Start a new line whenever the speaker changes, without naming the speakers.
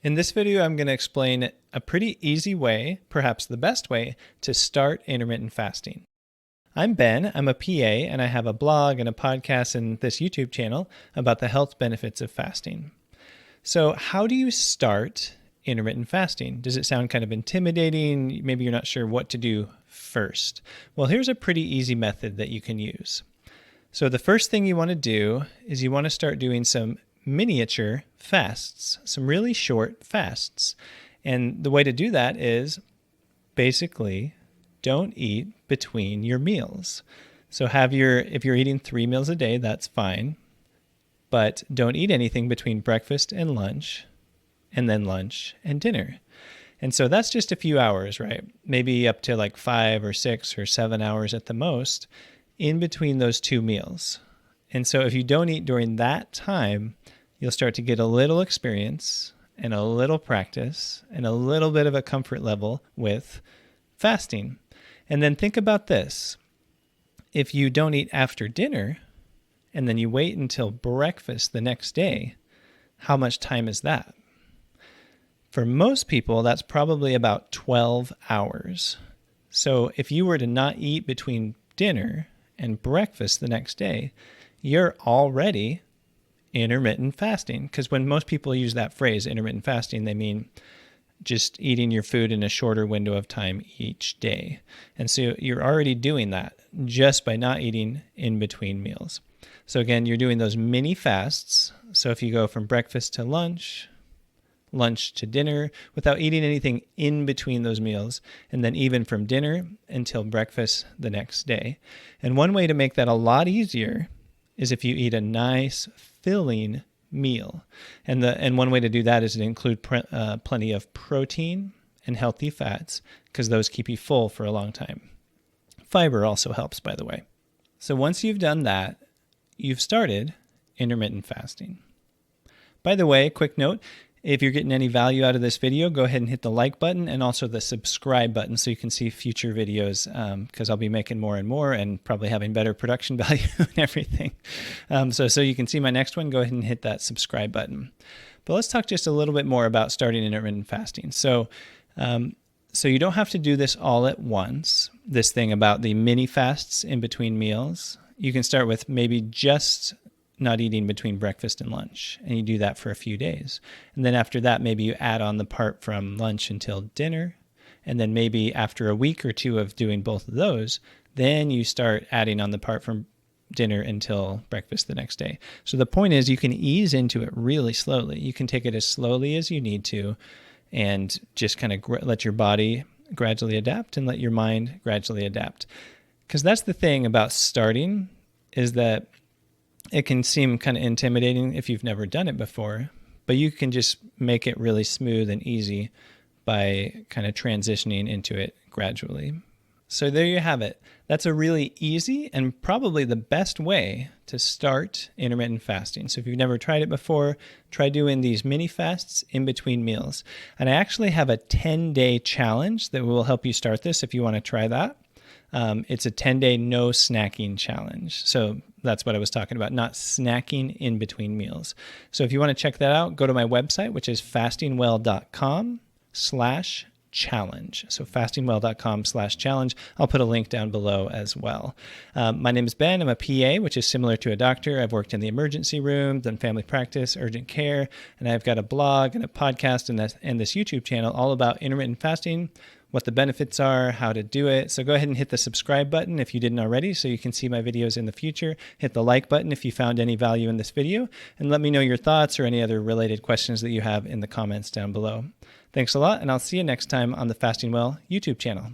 In this video, I'm going to explain a pretty easy way, perhaps the best way, to start intermittent fasting. I'm Ben, I'm a PA, and I have a blog and a podcast and this YouTube channel about the health benefits of fasting. So how do you start intermittent fasting? Does it sound kind of intimidating? Maybe you're not sure what to do first. Well, here's a pretty easy method that you can use. So the first thing you want to do is you want to start doing some miniature fasts, some really short fasts. And the way to do that is basically don't eat between your meals. So if you're eating 3 meals a day, that's fine, but don't eat anything between breakfast and lunch, and then lunch and dinner. And so that's just a few hours, right? Maybe up to like 5 or 6 or 7 hours at the most in between those 2 meals. And so if you don't eat during that time, you'll start to get a little experience and a little practice and a little bit of a comfort level with fasting. And then think about this. If you don't eat after dinner and then you wait until breakfast the next day, how much time is that? For most people, that's probably about 12 hours. So if you were to not eat between dinner and breakfast the next day, you're already intermittent fasting. Because when most people use that phrase, intermittent fasting, they mean just eating your food in a shorter window of time each day. And so you're already doing that just by not eating in between meals. So again, you're doing those mini fasts. So if you go from breakfast to lunch, lunch to dinner, without eating anything in between those meals, and then even from dinner until breakfast the next day. And one way to make that a lot easier is if you eat a nice filling meal. And one way to do that is to include plenty of protein and healthy fats, because those keep you full for a long time. Fiber also helps, by the way. So once you've done that, you've started intermittent fasting. By the way, quick note, if you're getting any value out of this video, go ahead and hit the like button and also the subscribe button so you can see future videos, because I'll be making more and more and probably having better production value and everything. So you can see my next one, go ahead and hit that subscribe button. But let's talk just a little bit more about starting intermittent fasting. So you don't have to do this all at once, this thing about the mini fasts in between meals. You can start with maybe just not eating between breakfast and lunch, and you do that for a few days. And then after that, maybe you add on the part from lunch until dinner, and then maybe after a week or two of doing both of those, then you start adding on the part from dinner until breakfast the next day. So the point is you can ease into it really slowly. You can take it as slowly as you need to and just kind of let your body gradually adapt and let your mind gradually adapt. Because that's the thing about starting, is that it can seem kind of intimidating if you've never done it before, but you can just make it really smooth and easy by kind of transitioning into it gradually. So there you have it. That's a really easy and probably the best way to start intermittent fasting. So if you've never tried it before, try doing these mini fasts in between meals. And I actually have a 10-day challenge that will help you start this if you want to try that. It's a 10-day no snacking challenge. So that's what I was talking about, not snacking in between meals. So if you want to check that out, go to my website, which is fastingwell.com/challenge. So fastingwell.com/challenge. I'll put a link down below as well. My name is Ben. I'm a PA, which is similar to a doctor. I've worked in the emergency room, done family practice, urgent care, and I've got a blog and a podcast and this YouTube channel all about intermittent fasting, what the benefits are, how to do it. So go ahead and hit the subscribe button if you didn't already so you can see my videos in the future. Hit the like button if you found any value in this video, and let me know your thoughts or any other related questions that you have in the comments down below. Thanks a lot, and I'll see you next time on the Fasting Well YouTube channel.